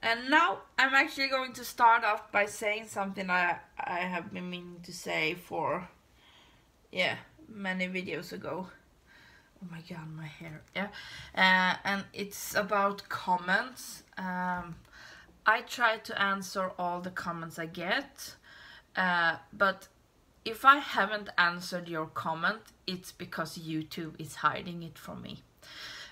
And now I'm actually going to start off by saying something I have been meaning to say for, yeah, many videos ago. Oh my god, my hair. Yeah. And it's about comments. I try to answer all the comments I get, but if I haven't answered your comment, it's because YouTube is hiding it from me.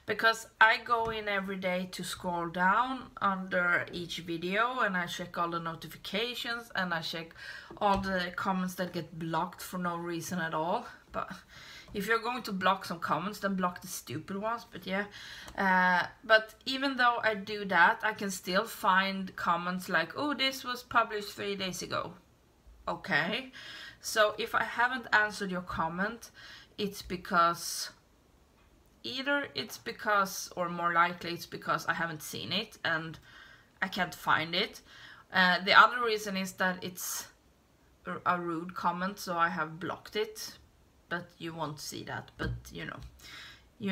Because I go in every day to scroll down under each video and I check all the notifications and I check all the comments that get blocked for no reason at all. But if you're going to block some comments, then block the stupid ones. But yeah, but even though I do that, I can still find comments like, oh, this was published 3 days ago. Okay, so if I haven't answered your comment, it's because either it's because, or more likely it's because I haven't seen it and I can't find it. The other reason is that it's a rude comment, so I have blocked it, but you won't see that. But you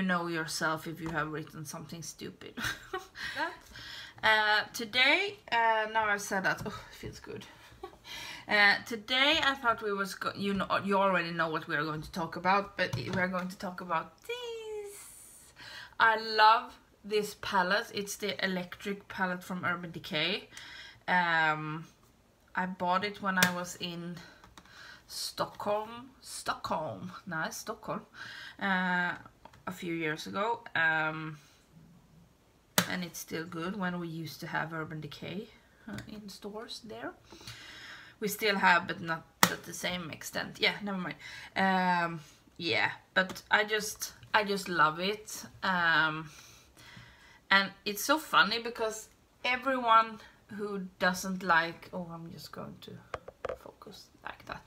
know yourself if you have written something stupid. Today, now I've said that, oh, it feels good. Today I thought we was you already know what we are going to talk about, but we are going to talk about this. I love this palette. It's the electric palette from Urban Decay. I bought it when I was in Stockholm, a few years ago, and it's still good. When we used to have Urban Decay in stores there. We still have, but not at the same extent. Yeah, never mind. Yeah, but I just love it. And it's so funny because everyone who doesn't like, oh, I'm just going to focus like that.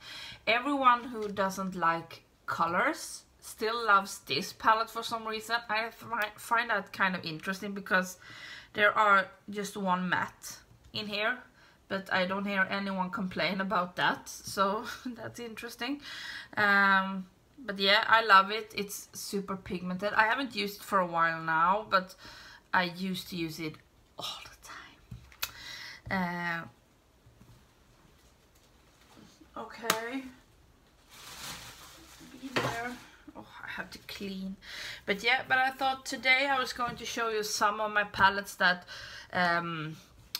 Everyone who doesn't like colors still loves this palette for some reason. I find that kind of interesting because there are just one matte in here. But I don't hear anyone complain about that, so that's interesting. But yeah, I love it. It's super pigmented. I haven't used it for a while now, but I used to use it all the time. Okay. Be there. Oh, I have to clean. But yeah, but I thought today I was going to show you some of my palettes that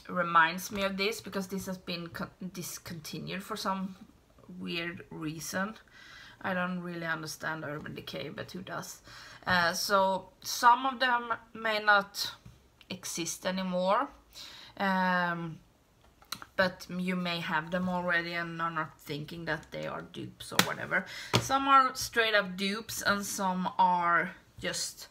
reminds me of this, because this has been discontinued for some weird reason. I don't really understand Urban Decay, but who does? So some of them may not exist anymore, but you may have them already and are not thinking that they are dupes or whatever. Some are straight up dupes and some are just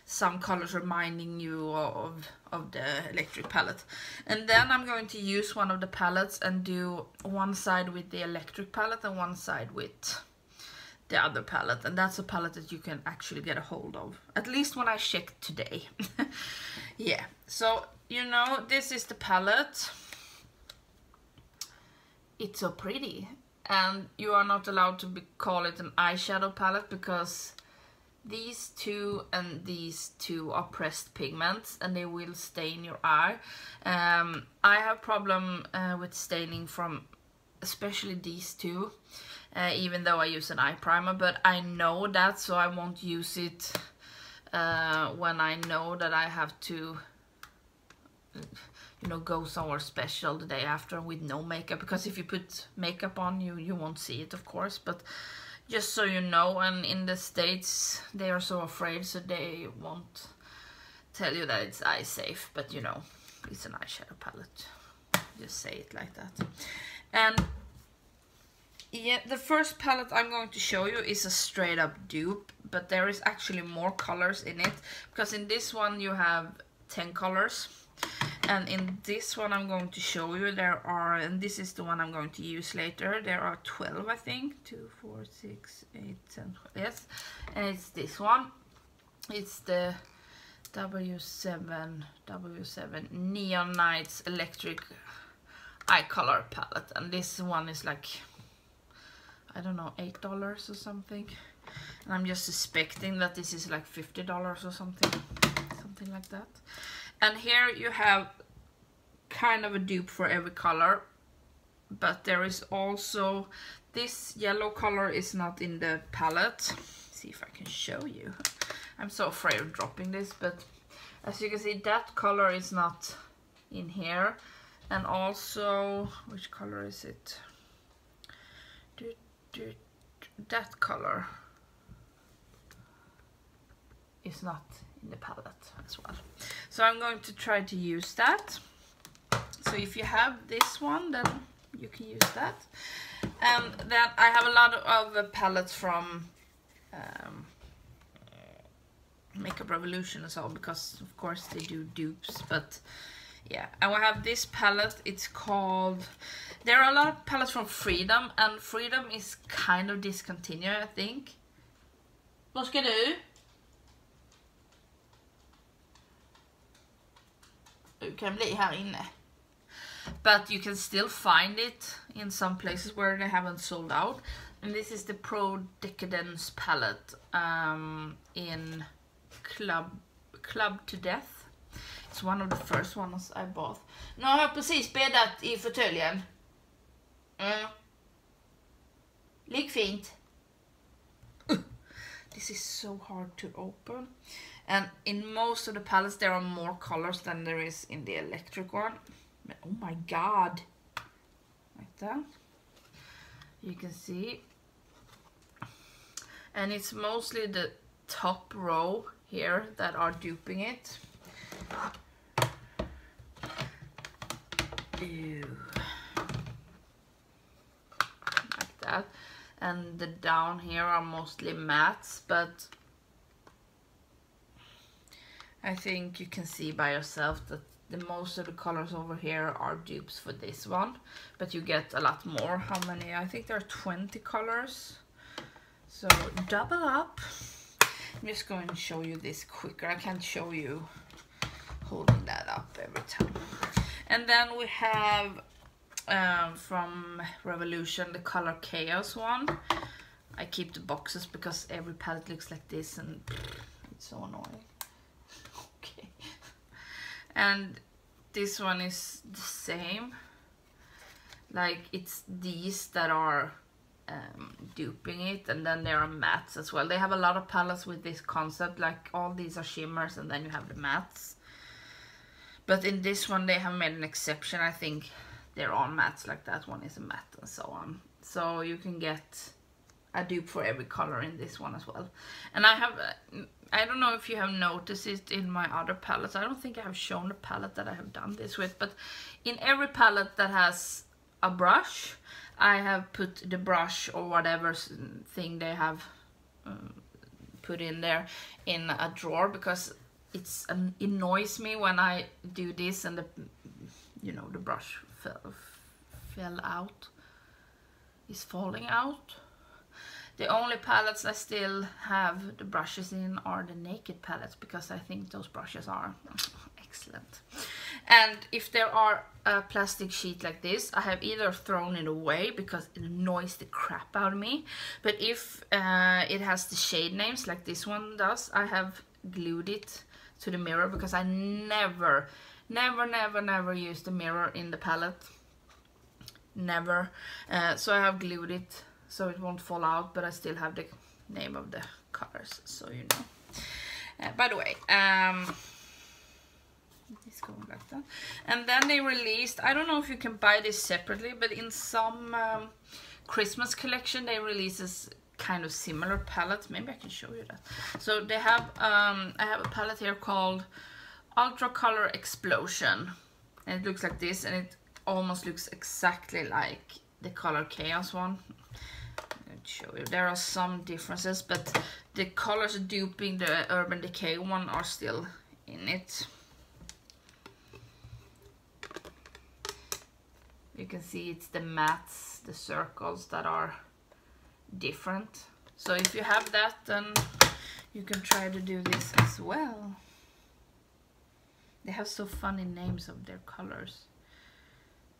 some colors reminding you of the electric palette. And then I'm going to use one of the palettes and do one side with the electric palette and one side with the other palette. And that's a palette that you can actually get a hold of, at least when I checked today. Yeah, so this is the palette. It's so pretty, and you are not allowed to call it an eyeshadow palette because these two and these two are pressed pigments and they will stain your eye. I have problem with staining from especially these two, even though I use an eye primer, but I know that, so I won't use it when I know that I have to go somewhere special the day after with no makeup, because if you put makeup on, you won't see it, of course. But just so you know, and in the States they are so afraid, so they won't tell you that it's eye safe, but it's an eyeshadow palette. Just say it like that. And yeah, the first palette I'm going to show you is a straight up dupe, but there is actually more colors in it, because in this one you have 10 colors. And in this one I'm going to show you, there are, and this is the one I'm going to use later, there are 12, I think. 2, 4, 6, 8, 10, yes. And it's this one. It's the W7 Neon Nights Electric Eye Color Palette. And this one is like, I don't know, $8 or something. And I'm just suspecting that this is like $50 or something like that. And here you have kind of a dupe for every color, but there is also this yellow color is not in the palette. Let's see if I can show you. I'm so afraid of dropping this, but as you can see, that color is not in here. And also, which color is it? That color is not in the palette as well. So I'm going to try to use that. So if you have this one, then you can use that. And then I have a lot of palettes from Makeup Revolution as well, because of course they do dupes. But yeah, and we have this palette. It's called, there are a lot of palettes from Freedom, and Freedom is kind of discontinued, I think. Vad ska du? Du kan bli här inne. But you can still find it in some places where they haven't sold out. And this is the Pro Decadence palette in Club to Death. It's one of the first ones I bought. Nu har jag precis bäddat i fåtöljen. Ligg fint. This is so hard to open. And in most of the palettes there are more colors than there is in the electric one. But oh my god. Like that. You can see. And it's mostly the top row here that are duping it. Ew. Like that. And the down here are mostly mattes, but I think you can see by yourself that the most of the colors over here are dupes for this one, but you get a lot more. How many? I think there are 20 colors, so double up. I'm just going to show you this quicker. I can't show you holding that up every time. And then we have from Revolution the color Chaos one. I keep the boxes because every palette looks like this and it's so annoying. Okay. And this one is the same. Like it's these that are duping it, and then there are mattes as well. They have a lot of palettes with this concept, like all these are shimmers and then you have the mattes. But in this one they have made an exception. I think they're all mattes, like that one is a matte and so on. So you can get a dupe for every color in this one as well. And I have, I don't know if you have noticed it in my other palettes. I don't think I have shown the palette that I have done this with, but in every palette that has a brush, I have put the brush or whatever thing they have put in there in a drawer, because it annoys me when I do this and the, you know, the brush fell out, is falling out. The only palettes I still have the brushes in are the Naked palettes, because I think those brushes are excellent. And if there are a plastic sheet like this, I have either thrown it away because it annoys the crap out of me, but if it has the shade names like this one does, I have glued it to the mirror, because I never use the mirror in the palette. Never. So I have glued it so it won't fall out, but I still have the name of the colors, so you know. By the way, it's going like that. And then they released, I don't know if you can buy this separately, but in some Christmas collection they release this kind of similar palette. Maybe I can show you that. So they have, I have a palette here called Ultra Color Explosion, and it looks like this, and it almost looks exactly like the color Chaos one. I'm going to show you. There are some differences, but the colors duping the Urban Decay one are still in it. You can see it's the mattes, the circles that are different. So if you have that, then you can try to do this as well. They have so funny names of their colors.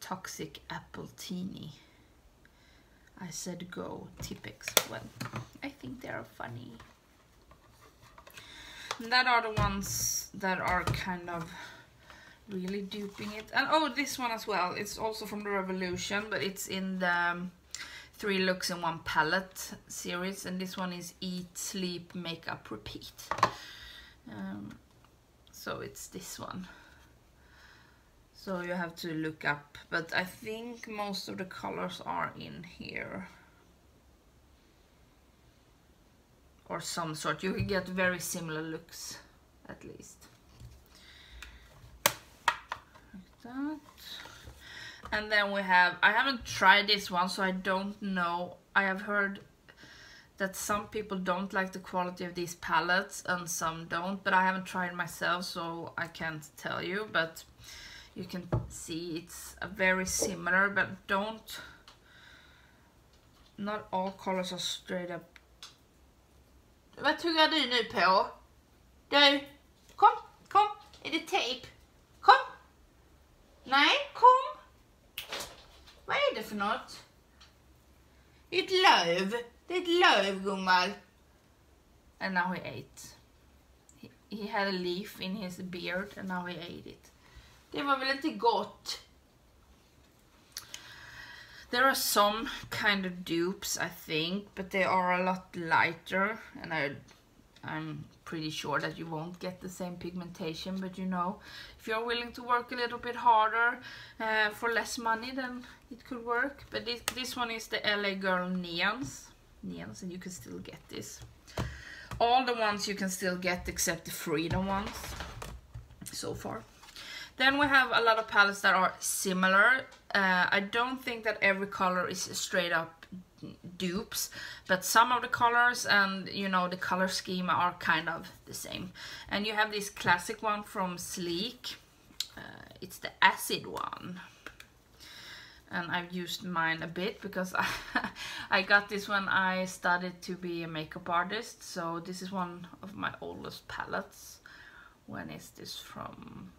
Toxic Apple Teeny. I said go. Tipex. Well, I think they are funny. And that are the ones that are kind of really duping it. And oh, this one as well, it's also from the Revolution, but it's in the 3 looks in 1 palette series, and this one is Eat, Sleep, Makeup, Repeat. So it's this one. So you have to look up, but I think most of the colors are in here. Or some sort. You can get very similar looks, at least. Like that. And then we have, I haven't tried this one, so I don't know. I have heard that some people don't like the quality of these palettes and some don't, but I haven't tried myself, so I can't tell you. But you can see it's a very similar, but not all colors are straight up. Vad tuggar du nu på? Du, kom, är det tejp? Kom! Nej, kom! Vad är det för något? Det är ett löv. Det är ett löv, gummal. And now he ate. He had a leaf in his beard and now he ate it. Det var väl inte gott? There are some kind of dupes, I think, but they are a lot lighter, and I'm pretty sure that you won't get the same pigmentation, but you know, if you're willing to work a little bit harder for less money, then it could work. But this one is the LA Girl Neons, and you can still get this. All the ones you can still get except the Freedom ones so far. Then we have a lot of palettes that are similar. I don't think that every color is straight up dupes, but some of the colors and, you know, the color schema are kind of the same. And you have this classic one from Sleek. It's the acid one. And I've used mine a bit because I got this when I started to be a makeup artist. So this is one of my oldest palettes. When is this from?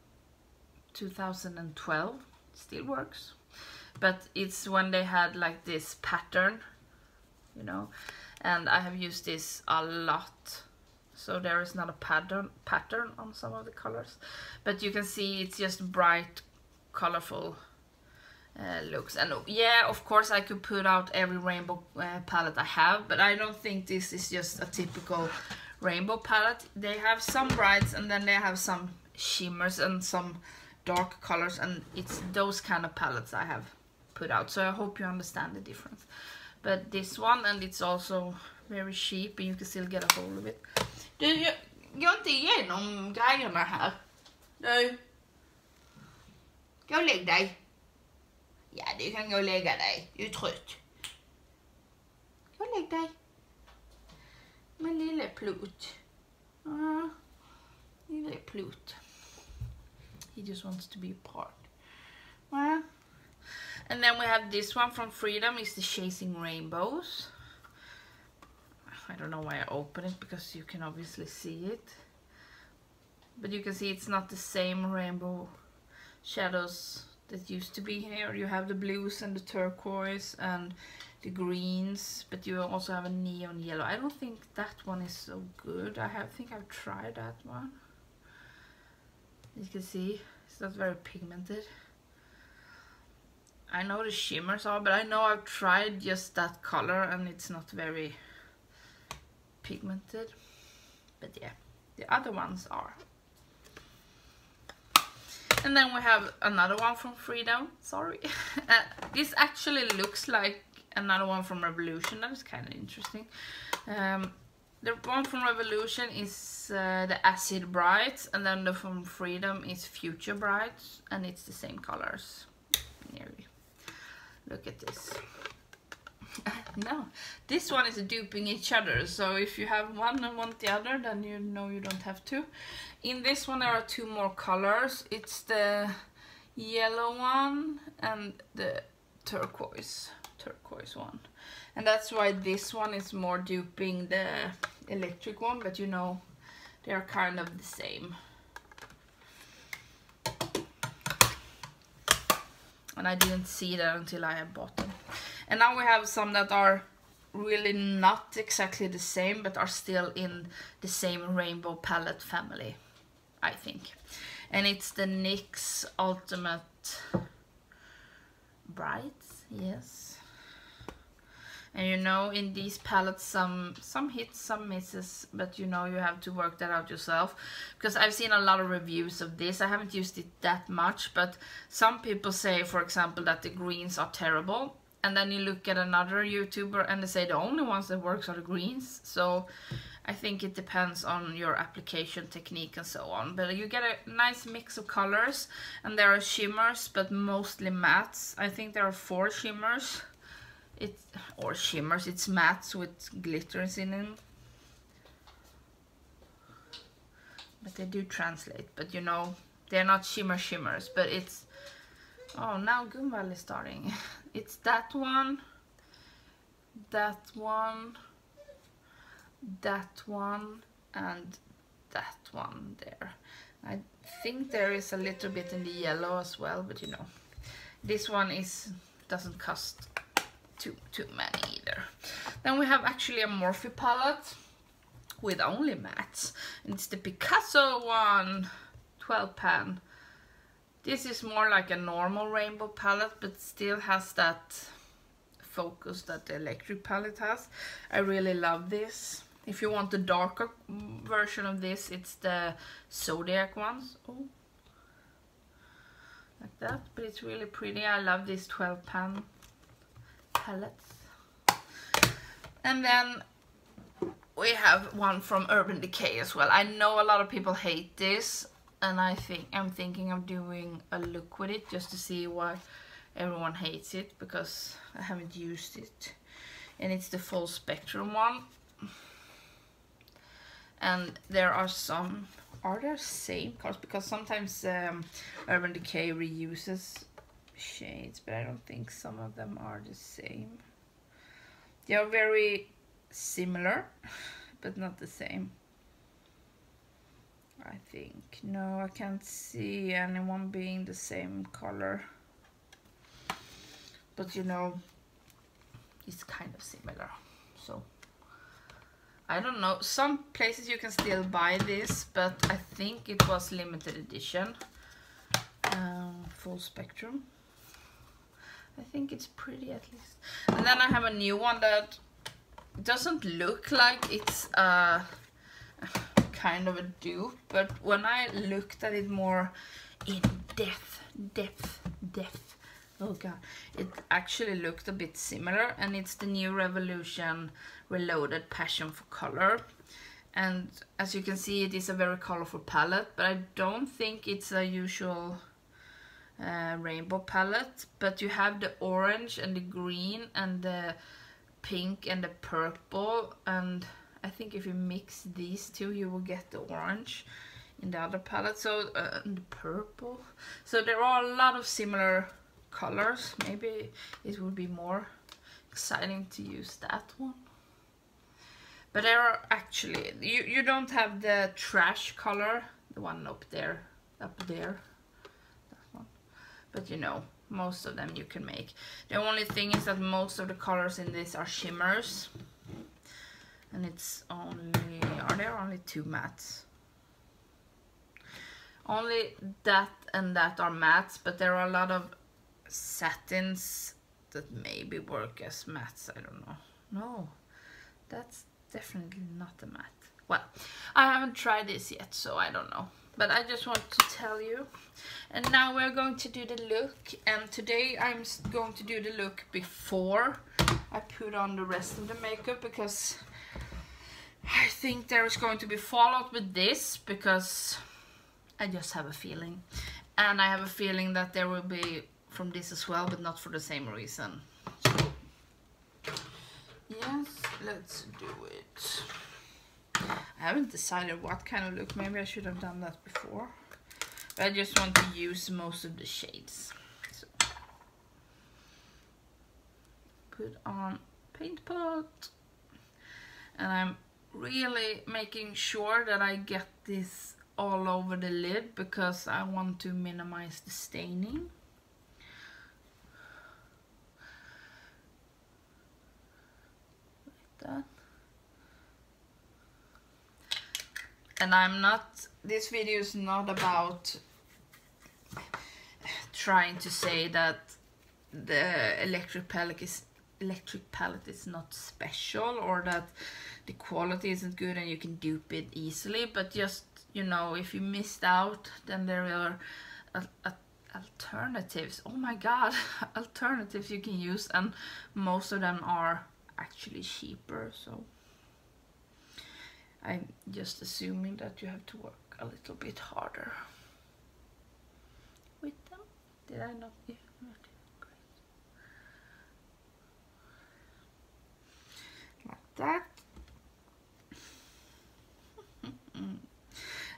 2012. Still works, but it's when they had like this pattern, you know, and I have used this a lot, so there is not a pattern on some of the colors, but you can see it's just bright, colorful looks. And yeah, of course I could put out every rainbow palette I have, but I don't think this is just a typical rainbow palette. They have some brights and then they have some shimmers and some dark colors, and it's those kind of palettes I have put out, so I hope you understand the difference. But this one, and it's also very cheap and you can still get a hold of it. Du, gå inte igenom grejerna här. Du, gå och lägg dig. Ja, du kan gå och lägga dig, du är trött. Gå och lägg dig. Min lille Plut. Lille Plut. He just wants to be a part. Well, and then we have this one from Freedom. It's the Chasing Rainbows. I don't know why I open it, because you can obviously see it. But you can see it's not the same rainbow shadows that used to be here. You have the blues and the turquoise and the greens, but you also have a neon yellow. I don't think that one is so good. I think I've tried that one. You can see it's not very pigmented. I know the shimmers are, but I know I've tried just that color and it's not very pigmented. But yeah, the other ones are. And then we have another one from Freedom. Sorry. This actually looks like another one from Revolution. That is kind of interesting. The one from Revolution is the Acid Brights, and then the from Freedom is Future Brights, and it's the same colors. Nearly. Look at this. No, this one is duping each other, so if you have one and want the other, then you know you don't have to. In this one there are 2 more colors. It's the yellow one and the turquoise one. And that's why this one is more duping the electric one, but you know, they are kind of the same. And I didn't see that until I had bought them. And now we have some that are really not exactly the same, but are still in the same rainbow palette family, I think. and it's the NYX Ultimate Bright, yes. And you know, in these palettes, some hits, some misses, but you know, you have to work that out yourself. Because I've seen a lot of reviews of this. I haven't used it that much, but some people say, for example, that the greens are terrible. And then you look at another YouTuber and they say the only ones that works are the greens. So I think it depends on your application technique and so on. But you get a nice mix of colors, and there are shimmers, but mostly mattes. I think there are 4 shimmers. It's mattes with glitters in them. But they do translate, but you know, they're not shimmers, but it's, oh, now Gumball is starting. It's that one, that one, that one, and that one there. I think there is a little bit in the yellow as well, but you know, this one doesn't cost too many either. Then we have actually a Morphe palette with only mattes, and it's the Picasso one, 12 pan. This is more like a normal rainbow palette, but still has that focus that the electric palette has. I really love this. If you want the darker version of this, it's the Zodiac ones. Oh, like that, but it's really pretty. I love these 12 pan palettes. And then we have one from Urban Decay as well. I know a lot of people hate this, and I'm thinking of doing a look with it just to see why everyone hates it, because I haven't used it. And it's the full spectrum one. And there are some, are there same colors? Because sometimes Urban Decay reuses shades, but I don't think some of them are the same. They are very similar, but not the same. I think. No, I can't see anyone being the same color. But you know, it's kind of similar. So, I don't know. Some places you can still buy this, but I think it was limited edition. Full spectrum. I think it's pretty at least. And then I have a new one that doesn't look like it's kind of a dupe, but when I looked at it more in depth, oh god, it actually looked a bit similar, and it's the New Revolution Reloaded Passion for Color. And as you can see, it is a very colorful palette, but I don't think it's a usual rainbow palette. But you have the orange and the green and the pink and the purple, and I think if you mix these two you will get the orange in the other palette, so the purple. So there are a lot of similar colors. Maybe it would be more exciting to use that one. But there are actually, you don't have the trash color, the one up there, that one. But you know, most of them you can make. The only thing is that most of the colors in this are shimmers. And it's only, are there only 2 mattes? Only that and that are mattes, but there are a lot of satins that maybe work as mattes, I don't know. No, that's definitely not a matte. Well, I haven't tried this yet, so I don't know. But I just want to tell you. And now we're going to do the look. And today I'm going to do the look before I put on the rest of the makeup, because I think there is going to be fallout with this, because I just have a feeling. And I have a feeling that there will be from this as well, but not for the same reason. So, yes, let's do it. I haven't decided what kind of look. Maybe I should have done that before. But I just want to use most of the shades. So, put on paint pot. And I'm really making sure that I get this all over the lid, because I want to minimize the staining. Like that. And I'm not, this video is not about trying to say that the electric palette is not special, or that the quality isn't good and you can dupe it easily, but just, you know, if you missed out, then there are alternatives. Oh my god, alternatives you can use, and most of them are actually cheaper, so I'm just assuming that you have to work a little bit harder with them. Did I not? Yeah, not great. Like that.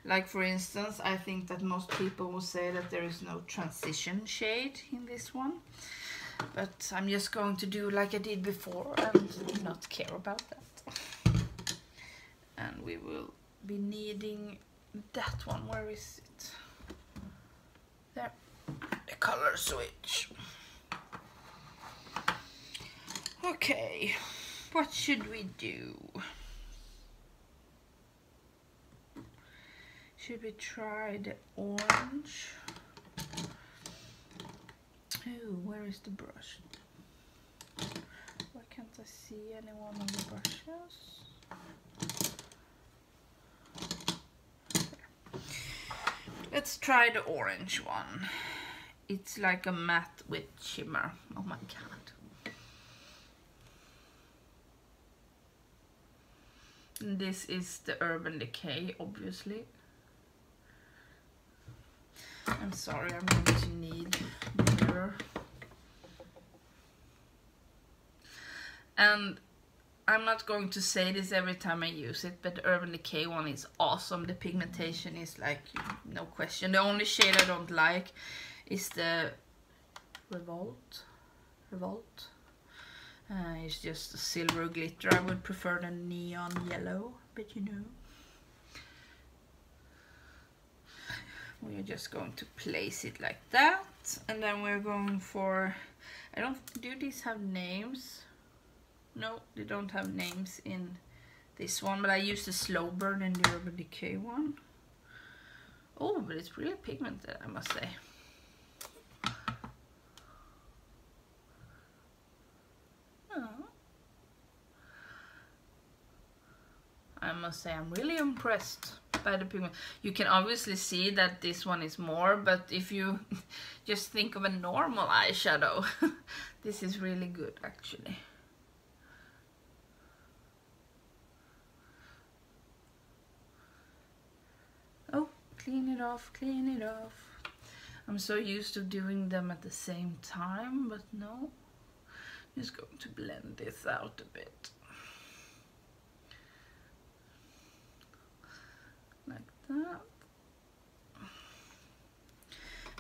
Like for instance, I think that most people will say that there is no transition shade in this one, but I'm just going to do like I did before and not care about that. And we will be needing that one. Where is it? There, the color switch. Okay, what should we do? Should we try the orange? Oh, where is the brush? Why can't I see any one of the brushes? There. Let's try the orange one. It's like a matte with shimmer. Oh my god. And this is the Urban Decay, obviously. I'm sorry, I'm going to need the mirror. And I'm not going to say this every time I use it, but the Urban Decay one is awesome. The pigmentation is like, no question. The only shade I don't like is the Revolt. It's just a silver glitter. I would prefer the neon yellow, but you know. We're just going to place it like that, and then we're going for, do these have names? No, they don't have names in this one, but I used the slow burn in the Urban Decay one. Oh, but it's really pigmented, I must say. Oh. I must say I'm really impressed by the pigment. You can obviously see that this one is more, but if you just think of a normal eyeshadow, this is really good actually. Oh, clean it off, clean it off. I'm so used to doing them at the same time, but no. Just going to blend this out a bit. Like that.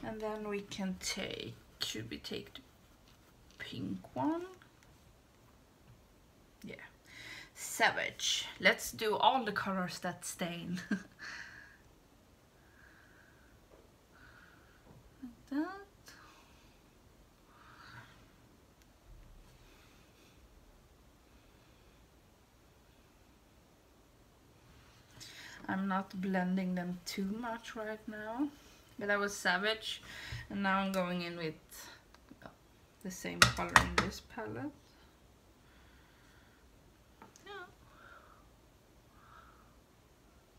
And then we can take, should we take the pink one? Yeah. Savage. Let's do all the colors that stain. Like that. I'm not blending them too much right now, but I was Savage, and now I'm going in with the same color in this palette. Yeah.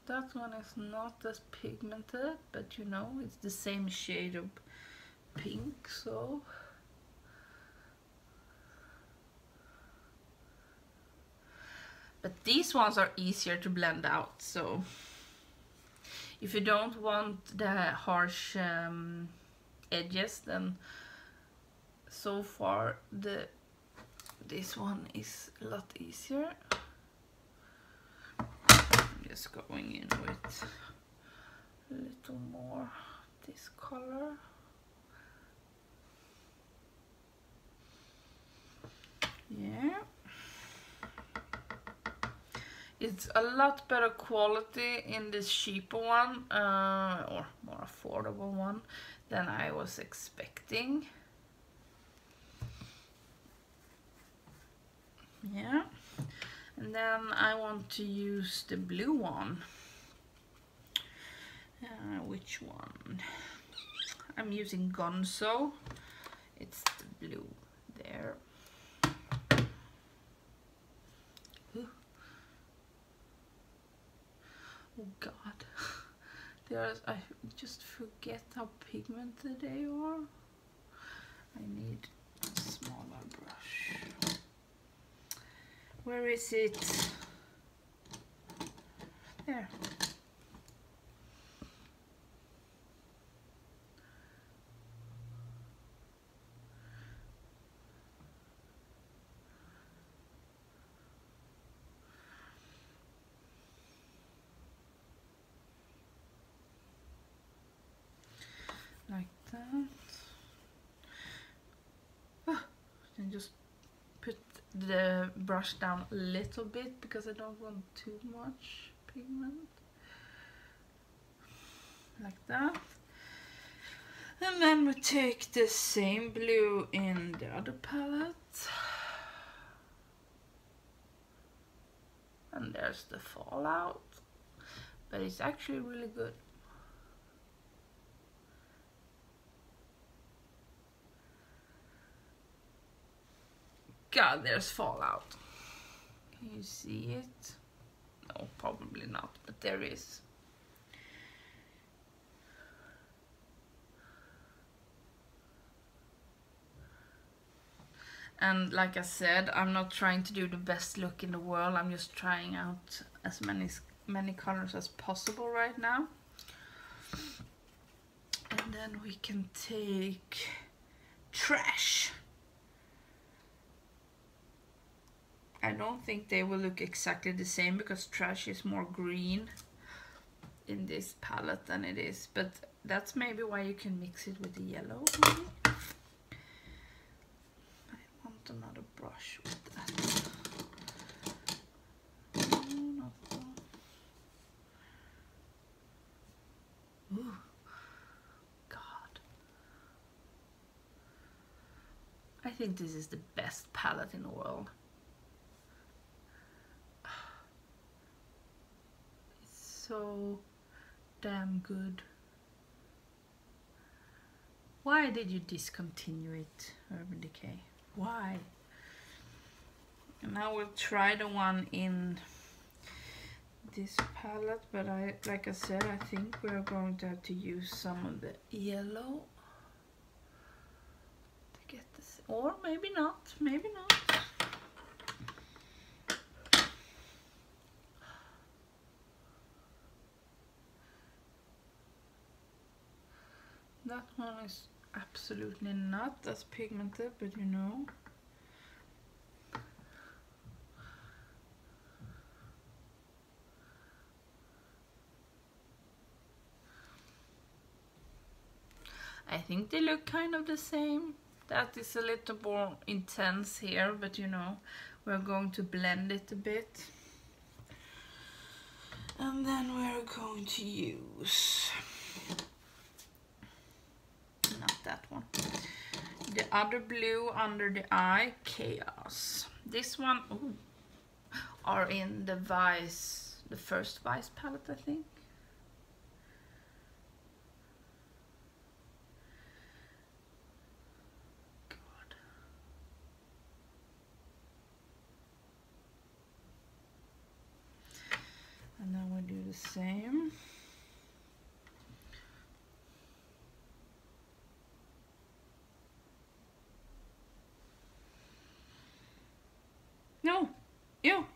That one is not as pigmented, but you know, it's the same shade of pink, so. But these ones are easier to blend out, so if you don't want the harsh edges, then so far this one is a lot easier. I'm just going in with a little more this color. Yeah. It's a lot better quality in this cheaper one, or more affordable one, than I was expecting. Yeah, and then I want to use the blue one. Which one? I'm using Gonzo. It's the blue there. Ooh. Oh God, I just forget how pigmented they are. I need a smaller brush. Where is it? There. Like that. And just put the brush down a little bit because I don't want too much pigment. Like that. And then we take the same blue in the other palette. And there's the fallout. But it's actually really good. God, there's fallout. Can you see it? No, probably not, but there is. And like I said, I'm not trying to do the best look in the world. I'm just trying out as many colors as possible right now. And then we can take Trash. I don't think they will look exactly the same because Trash is more green in this palette than it is, but that's maybe why you can mix it with the yellow. Maybe. I want another brush with that. No, not that. Ooh, God. I think this is the best palette in the world. So damn good. Why did you discontinue it, Urban Decay? Why? And now we'll try the one in this palette, but like I said, I think we're going to have to use some of the yellow to get this, or maybe not, maybe not. That one is absolutely not as pigmented, but you know. I think they look kind of the same. That is a little more intense here, but you know, we're going to blend it a bit. And then we're going to use, not that one, the other blue under the eye, Chaos. This one, ooh, are in the Vice, the first Vice palette, I think. God. And then we do the same. No,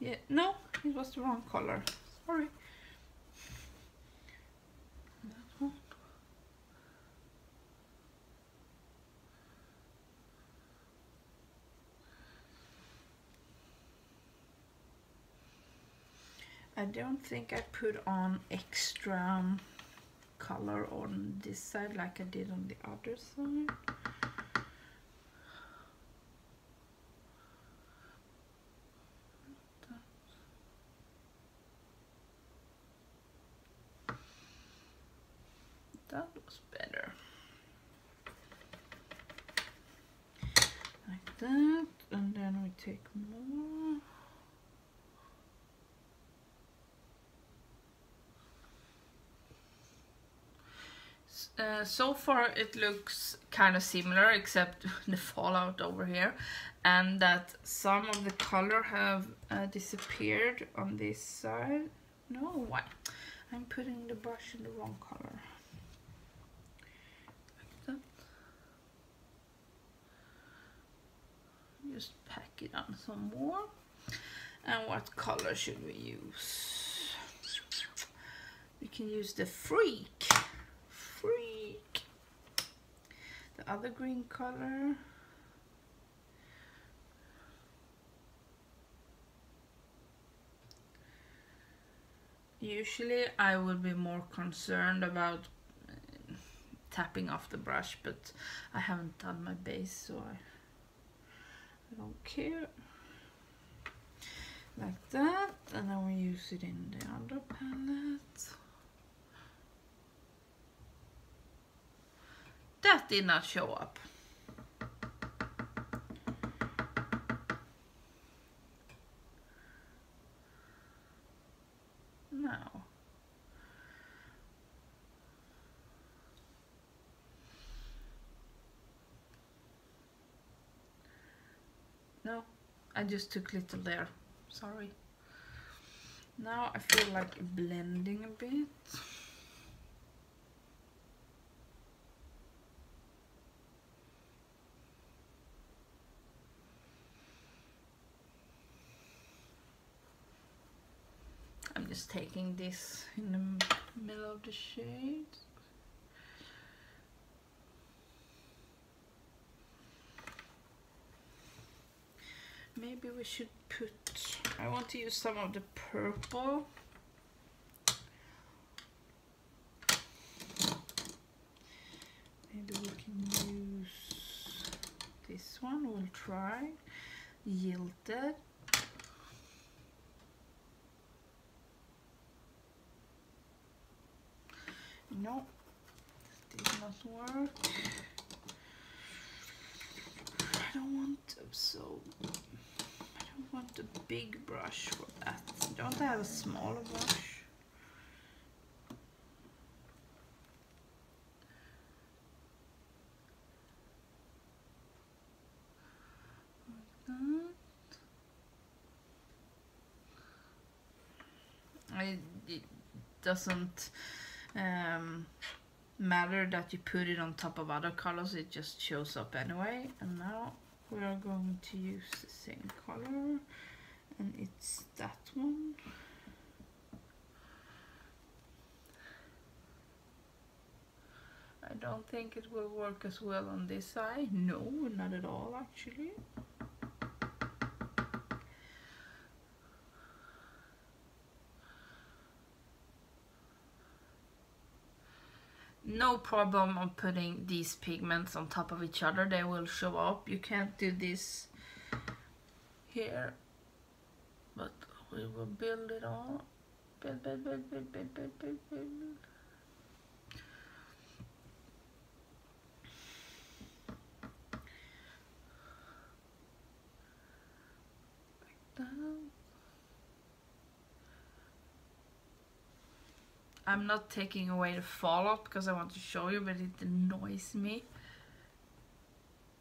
yeah, no, it was the wrong color. Sorry. That one. I don't think I put on extra color on this side like I did on the other side. That was better. Like that, and then we take more. so far it looks kind of similar, except the fallout over here, and that some of the color have disappeared on this side. No, why? I'm putting the brush in the wrong color. Like that. Just pack it on some more. And what color should we use? We can use the Freak. The other green color. Usually I would be more concerned about tapping off the brush, but I haven't done my base, so I don't care. Like that, and then we use it in the other palette. That did not show up. No. No, I just took little there. Sorry. Now I feel like blending a bit. I'm just taking this in the middle of the shade. Maybe we should put, I want to use some of the purple. Maybe we can use this one, we'll try. Yielded. No, this did not work. I don't want a big brush for that. Don't I have a smaller brush? Like that. It doesn't matter that you put it on top of other colors, it just shows up anyway. And now we are going to use the same color, and it's that one. I don't think it will work as well on this side. No, not at all actually. No problem on putting these pigments on top of each other, they will show up. You can't do this here, but we will build it all. Build. Like that. I'm not taking away the fallout because I want to show you, but it annoys me.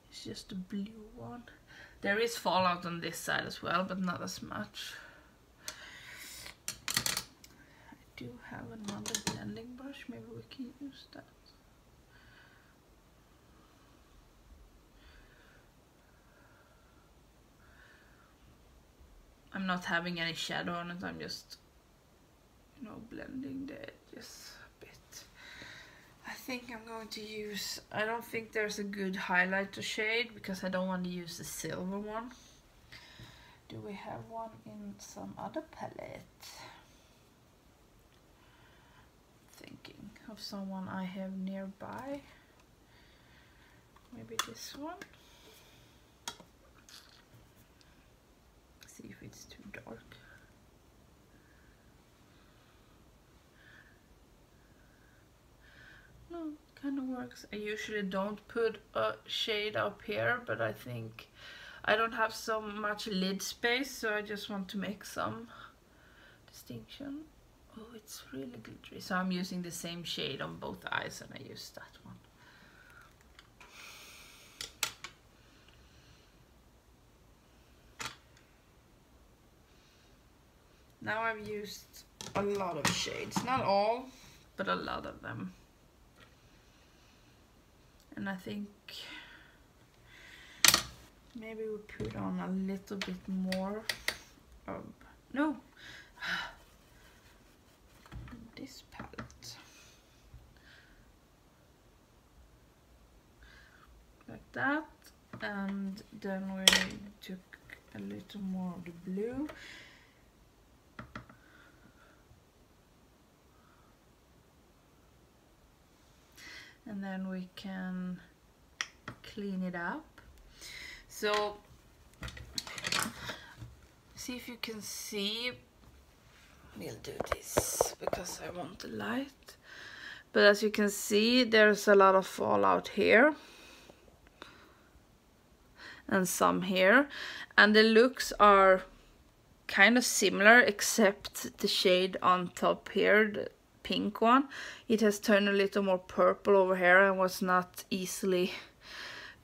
It's just a blue one. There is fallout on this side as well, but not as much. I do have another blending brush, maybe we can use that. I'm not having any shadow on it, I'm just, you know, blending the edges a bit. I think I'm going to use, I don't think there's a good highlighter shade because I don't want to use the silver one. Do we have one in some other palette? Thinking of someone I have nearby. Maybe this one. See if it's too dark. No, kind of works. I usually don't put a shade up here, but I think I don't have so much lid space, so I just want to make some distinction. Oh, it's really glittery. So I'm using the same shade on both eyes, and I use that one. Now I've used a lot of shades, not all, but a lot of them. And I think maybe we put on a little bit more of, no, this palette. Like that. And then we took a little more of the blue. And then we can clean it up. So, see if you can see. We'll do this because I want the light. But as you can see, there's a lot of fallout here. And some here. And the looks are kind of similar, except the shade on top here, the pink one. It has turned a little more purple over here and was not easily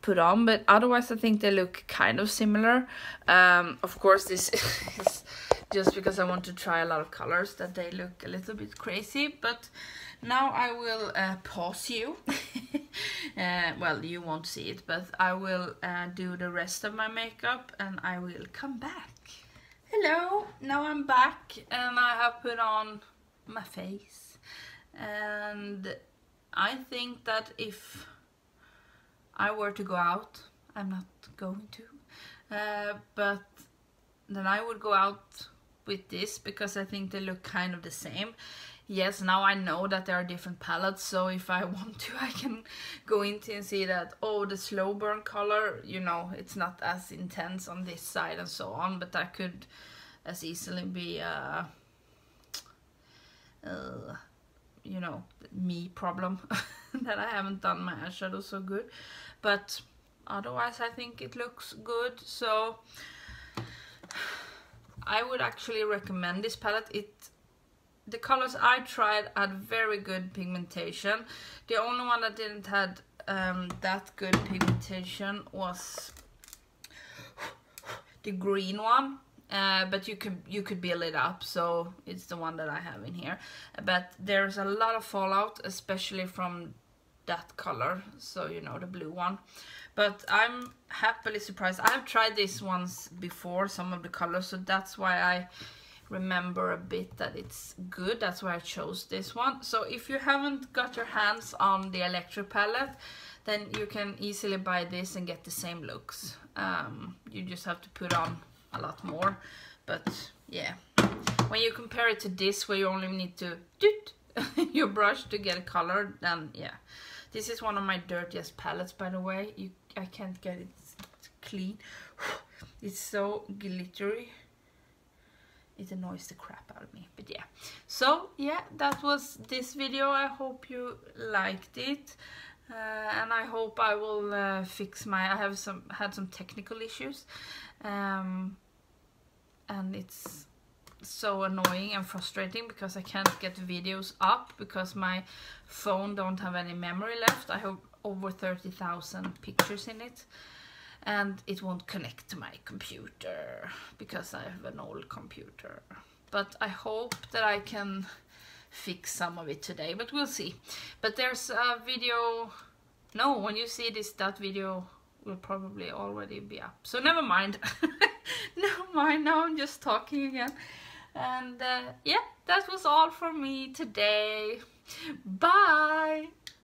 put on, but otherwise I think they look kind of similar. Of course, this is just because I want to try a lot of colors that they look a little bit crazy. But now I will pause you. Well, you won't see it, but I will do the rest of my makeup and I will come back. Hello, now I'm back and I have put on my face, and I think that if I were to go out, I'm not going to, but then I would go out with this because I think they look kind of the same. Yes, now I know that there are different palettes, so if I want to, I can go into and see that, oh, the slow burn color, you know, it's not as intense on this side and so on, but that could as easily be you know, me problem that I haven't done my eyeshadow so good. But otherwise I think it looks good, so I would actually recommend this palette. The colors I tried had very good pigmentation. The only one that didn't had that good pigmentation was the green one. But you could build it up, so it's the one that I have in here. But there's a lot of fallout, especially from that color, so you know, the blue one. But I'm happily surprised. I've tried this once before, some of the colors, so that's why I remember a bit that it's good. That's why I chose this one. So if you haven't got your hands on the Electric palette, then you can easily buy this and get the same looks. You just have to put on a lot more, but yeah, when you compare it to this, where you only need to doot your brush to get a color, then yeah, this is one of my dirtiest palettes, by the way. I can't get it clean. It's so glittery, it annoys the crap out of me. But yeah, so yeah, that was this video. I hope you liked it. And I hope I will fix my, I have had some technical issues, and it's so annoying and frustrating because I can't get videos up because my phone don't have any memory left. I have over 30,000 pictures in it, and it won't connect to my computer because I have an old computer. But I hope that I can fix some of it today, but we'll see. But there's a video, no, when you see this, that video will probably already be up, so never mind. Never mind, now I'm just talking again. And yeah, that was all from me today. Bye!